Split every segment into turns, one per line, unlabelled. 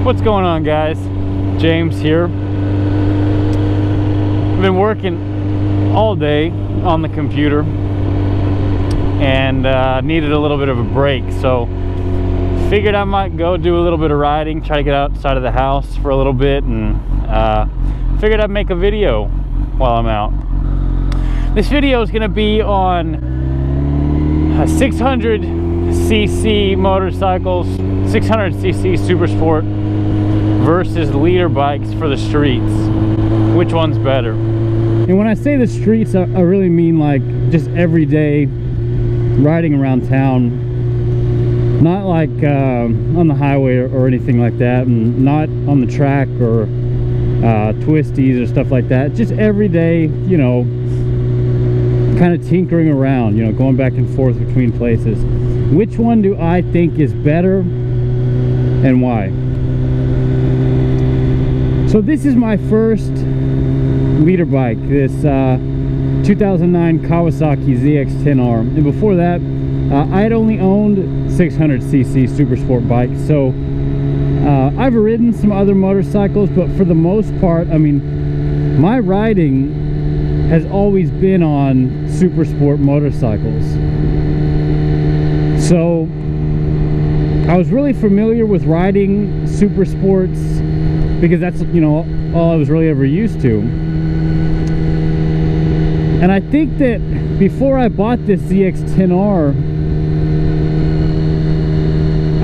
What's going on, guys? James here. I've been working all day on the computer and needed a little bit of a break, so figured I might go do a little bit of riding, try to get outside of the house for a little bit, and figured I'd make a video while I'm out. This video is going to be on 600cc motorcycles, 600cc super sport versus leader bikes for the streets. Which one's better? And when I say the streets, I really mean like just everyday riding around town, not like on the highway or anything like that, and not on the track or twisties or stuff like that. Just everyday, you know, kind of tinkering around, you know, going back and forth between places. Which one do I think is better and why? So this is my first leader bike, this 2009 Kawasaki ZX-10R, and before that I had only owned 600cc super sport bikes. So I've ridden some other motorcycles, but for the most part, I mean, my riding has always been on super sport motorcycles. So I was really familiar with riding super sports because that's, you know, all I was really ever used to. And I think that before I bought this ZX-10R,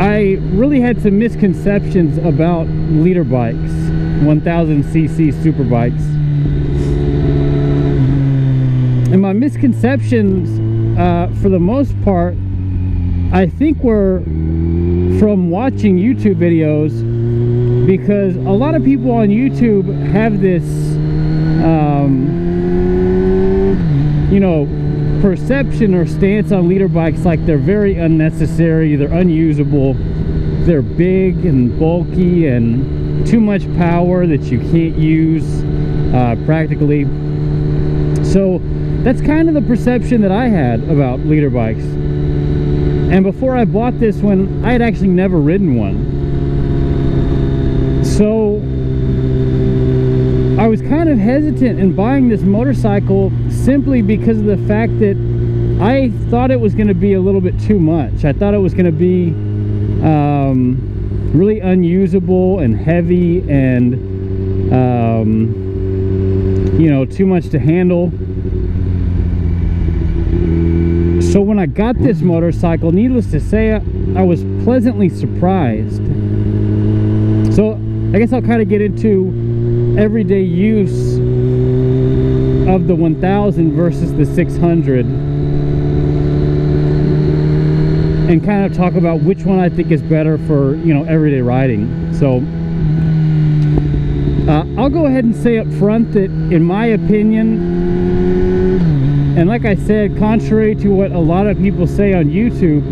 I really had some misconceptions about leader bikes, 1000cc super bikes. And my misconceptions, for the most part, I think were from watching YouTube videos, because a lot of people on YouTube have this, you know, perception or stance on leader bikes like they're very unnecessary, they're unusable, they're big and bulky and too much power that you can't use practically. So that's kind of the perception that I had about leader bikes. And before I bought this one, I had actually never ridden one. So I was kind of hesitant in buying this motorcycle simply because of the fact that I thought it was going to be a little bit too much. I thought it was going to be really unusable and heavy and you know, too much to handle. So when I got this motorcycle, needless to say, I was pleasantly surprised. So I guess I'll kind of get into everyday use of the 1000 versus the 600 and kind of talk about which one I think is better for, you know, everyday riding. So I'll go ahead and say up front that in my opinion, and like I said, contrary to what a lot of people say on YouTube,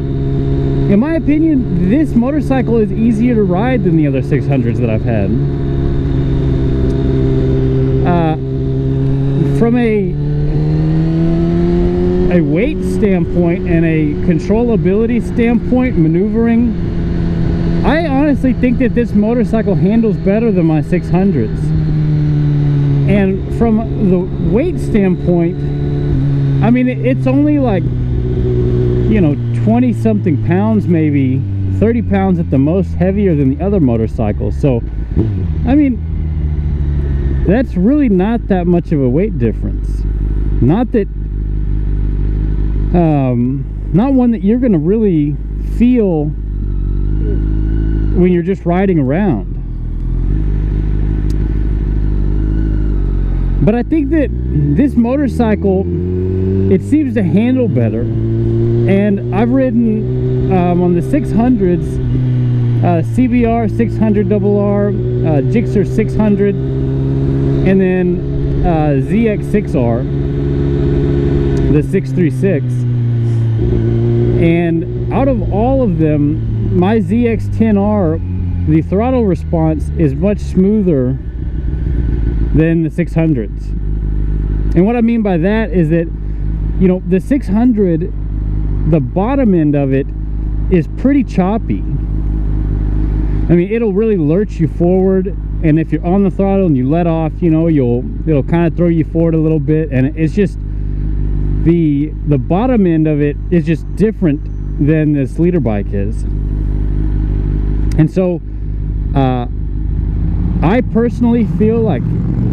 in my opinion, this motorcycle is easier to ride than the other 600s that I've had. From a weight standpoint and a controllability standpoint, maneuvering, I honestly think that this motorcycle handles better than my 600s. And from the weight standpoint, I mean, it's only like, you know, 20 something pounds, maybe 30 pounds at the most heavier than the other motorcycles. So I mean, that's really not that much of a weight difference. Not that not one that you're gonna really feel when you're just riding around. But I think that this motorcycle, it seems to handle better. And I've ridden on the 600s, CBR 600RR, Gixxer 600, and then ZX6R, the 636. And out of all of them, my ZX-10R, the throttle response is much smoother than the 600s. And what I mean by that is that, you know, the 600, the bottom end of it is pretty choppy. I mean, it'll really lurch you forward, and if you're on the throttle and you let off, you know, it'll kind of throw you forward a little bit, and it's just the bottom end of it is just different than this leader bike is. And so I personally feel like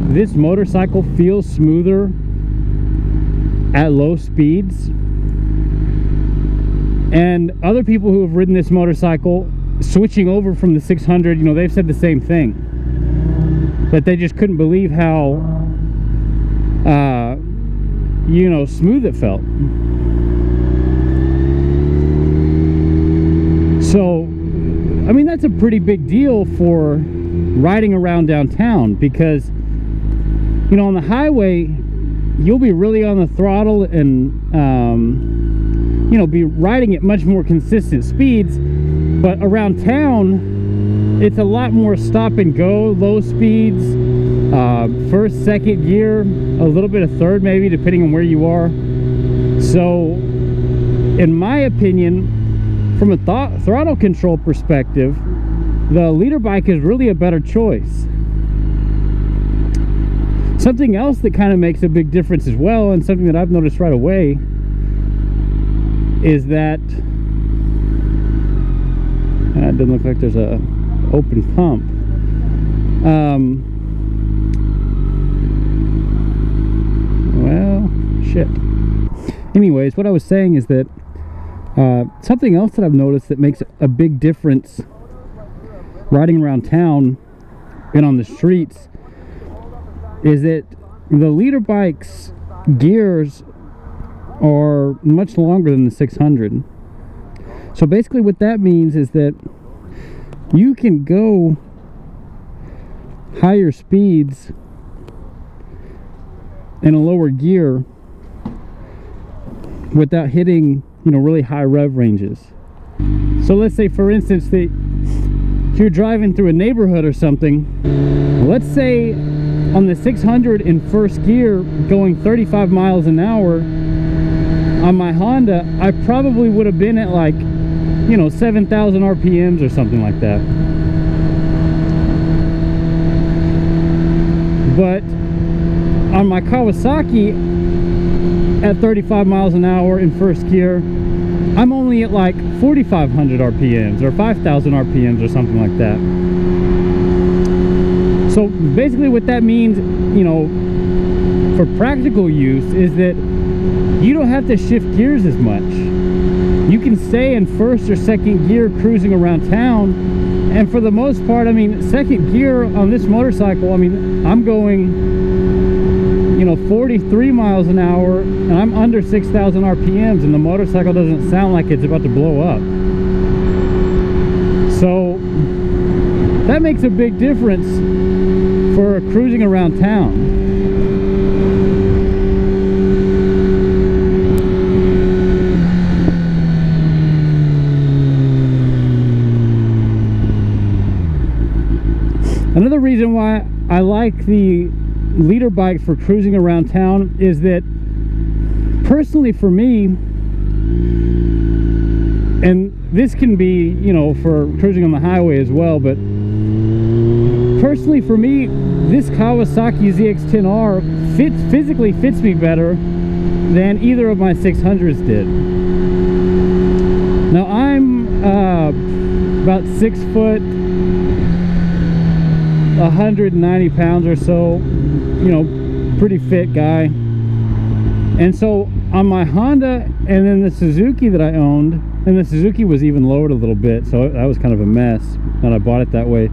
this motorcycle feels smoother at low speeds, and other people who have ridden this motorcycle switching over from the 600, you know, they've said the same thing, that they just couldn't believe how you know, smooth it felt. So I mean, that's a pretty big deal for riding around downtown, because, you know, on the highway you'll be really on the throttle and you know, be riding at much more consistent speeds. But around town, it's a lot more stop and go, low speeds, first, second gear, a little bit of third maybe, depending on where you are. So, in my opinion, from a throttle control perspective, the leader bike is really a better choice. Something else that kind of makes a big difference as well, and something that I've noticed right away, is that it doesn't look like there's a open pump. Well, shit. Anyways, what I was saying is that something else that I've noticed that makes a big difference riding around town and on the streets is that the leader bike's gears are much longer than the 600. So basically what that means is that you can go higher speeds in a lower gear without hitting, you know, really high rev ranges. So let's say, for instance, that if you're driving through a neighborhood or something, let's say on the 600 in first gear going 35 miles an hour on my Honda, I probably would have been at like, you know, 7,000 RPMs or something like that. But on my Kawasaki at 35 miles an hour in first gear, I'm only at like 4,500 RPMs or 5,000 RPMs or something like that. So basically what that means, you know, for practical use, is that you don't have to shift gears as much. You can stay in first or second gear cruising around town, and for the most part, I mean, second gear on this motorcycle, I mean, I'm going, you know, 43 miles an hour, and I'm under 6,000 RPMs, and the motorcycle doesn't sound like it's about to blow up. So that makes a big difference for cruising around town. Another reason why I like the leader bike for cruising around town is that, personally for me, and this can be, you know, for cruising on the highway as well, but personally for me, this Kawasaki ZX-10R physically fits me better than either of my 600s did. Now I'm about 6 foot, 190 pounds or so, you know, pretty fit guy. And so on my Honda and then the Suzuki that I owned, and the Suzuki was even lowered a little bit, so that was kind of a mess when I bought it that way.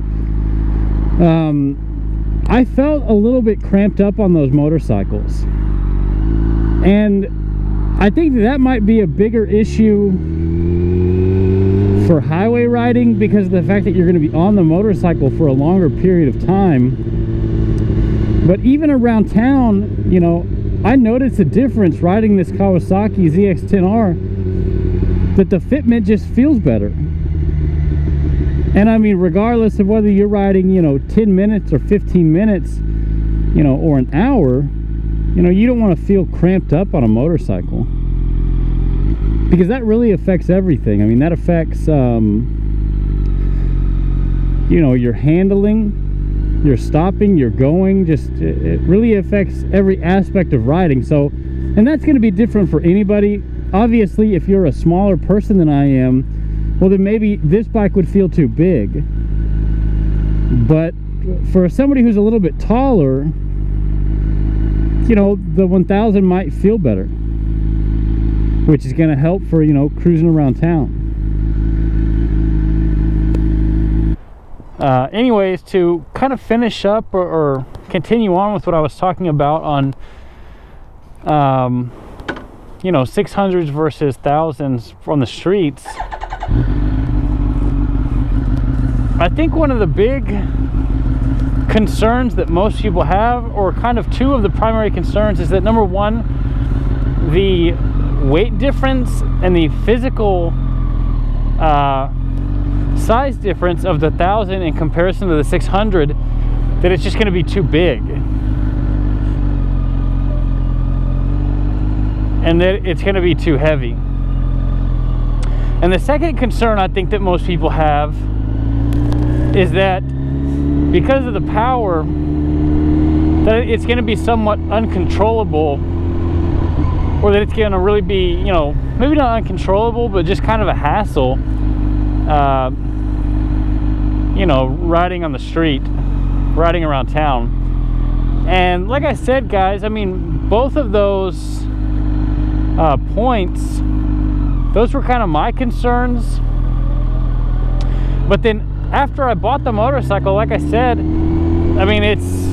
I felt a little bit cramped up on those motorcycles, and I think that might be a bigger issue for highway riding, because of the fact that you're going to be on the motorcycle for a longer period of time. But even around town, you know, I noticed a difference riding this Kawasaki ZX-10R, that the fitment just feels better. And I mean, regardless of whether you're riding, you know, 10 minutes or 15 minutes, you know, or an hour, you know, you don't want to feel cramped up on a motorcycle, because that really affects everything. I mean, that affects you know, your handling, your stopping, your going. Just it really affects every aspect of riding. So, and that's going to be different for anybody. Obviously, if you're a smaller person than I am, well, then maybe this bike would feel too big. But for somebody who's a little bit taller, you know, the 1000 might feel better, which is going to help for, you know, cruising around town. Anyways, to kind of finish up or continue on with what I was talking about on, you know, 600s versus 1000s on the streets, I think one of the big concerns that most people have, or kind of two of the primary concerns, is that number one, the weight difference and the physical size difference of the 1000 in comparison to the 600, that it's just going to be too big, and that it's going to be too heavy. And the second concern I think that most people have is that because of the power, that it's going to be somewhat uncontrollable, or that it's going to really be, you know, maybe not uncontrollable, but just kind of a hassle, you know, riding on the street, riding around town. And like I said, guys, I mean, both of those points, those were kind of my concerns. But then after I bought the motorcycle, like I said, I mean, it's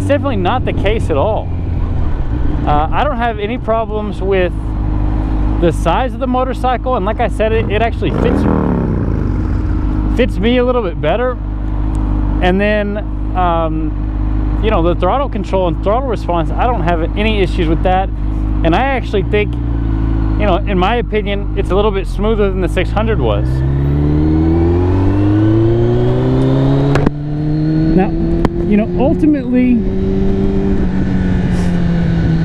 definitely not the case at all. I don't have any problems with the size of the motorcycle, and like I said, it actually fits me a little bit better. And then you know, the throttle control and throttle response, I don't have any issues with that. And I actually think, you know, in my opinion, it's a little bit smoother than the 600 was. Now, you know, ultimately,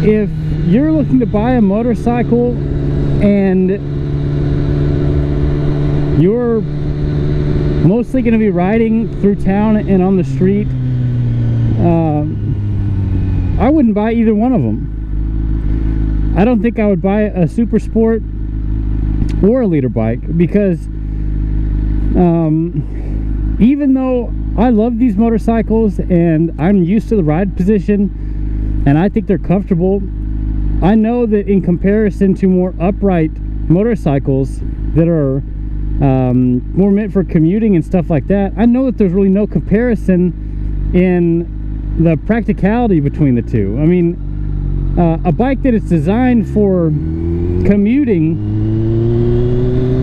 if you're looking to buy a motorcycle and you're mostly going to be riding through town and on the street, I wouldn't buy either one of them. I don't think I would buy a Super Sport or a liter bike, because even though I love these motorcycles and I'm used to the ride position and I think they're comfortable, I know that in comparison to more upright motorcycles that are more meant for commuting and stuff like that, I know that there's really no comparison in the practicality between the two. I mean, a bike that is designed for commuting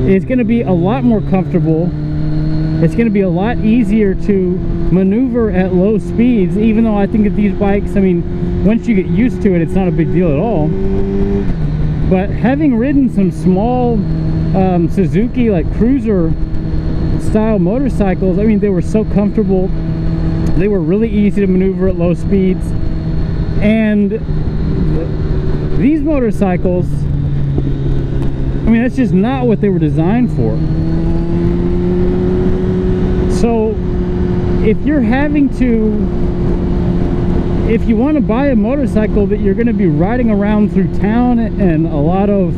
is going to be a lot more comfortable. It's going to be a lot easier to maneuver at low speeds, even though I think that these bikes, I mean, once you get used to it, it's not a big deal at all. But having ridden some small Suzuki, like cruiser style motorcycles, I mean, they were so comfortable. They were really easy to maneuver at low speeds. And these motorcycles, I mean, that's just not what they were designed for. So if you're having to, if you want to buy a motorcycle that you're going to be riding around through town and a lot of,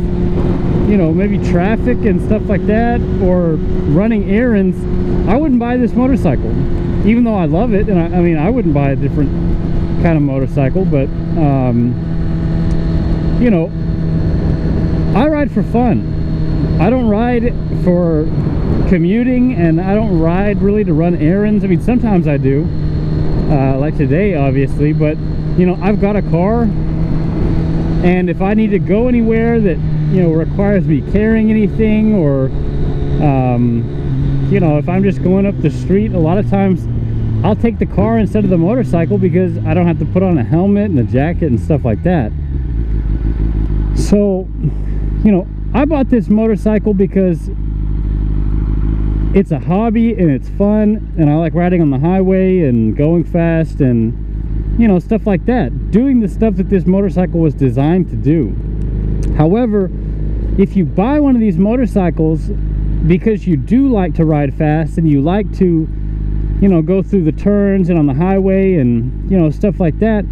you know, maybe traffic and stuff like that, or running errands, I wouldn't buy this motorcycle, even though I love it. And I mean, I wouldn't buy a different kind of motorcycle, but you know, I ride for fun. I don't ride for commuting, and I don't ride really to run errands. I mean, sometimes I do, like today, obviously, but you know, I've got a car, and if I need to go anywhere that, you know, requires me carrying anything, or you know, if I'm just going up the street, a lot of times I'll take the car instead of the motorcycle, because I don't have to put on a helmet and a jacket and stuff like that. So, you know, I bought this motorcycle because it's a hobby and it's fun, and I like riding on the highway and going fast and, you know, stuff like that, doing the stuff that this motorcycle was designed to do. However, if you buy one of these motorcycles because you do like to ride fast and you like to you know, go through the turns and on the highway and, you know, stuff like that,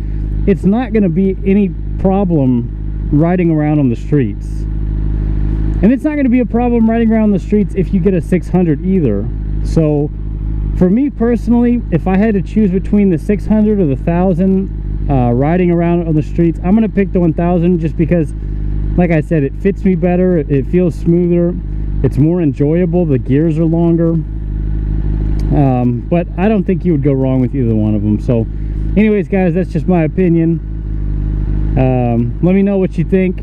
it's not going to be any problem riding around on the streets. And it's not going to be a problem riding around the streets if you get a 600 either. So for me personally, if I had to choose between the 600 or the 1000 riding around on the streets, I'm going to pick the 1000 just because, like I said, it fits me better, it feels smoother, it's more enjoyable, the gears are longer. But I don't think you would go wrong with either one of them. So anyways, guys, that's just my opinion. Let me know what you think.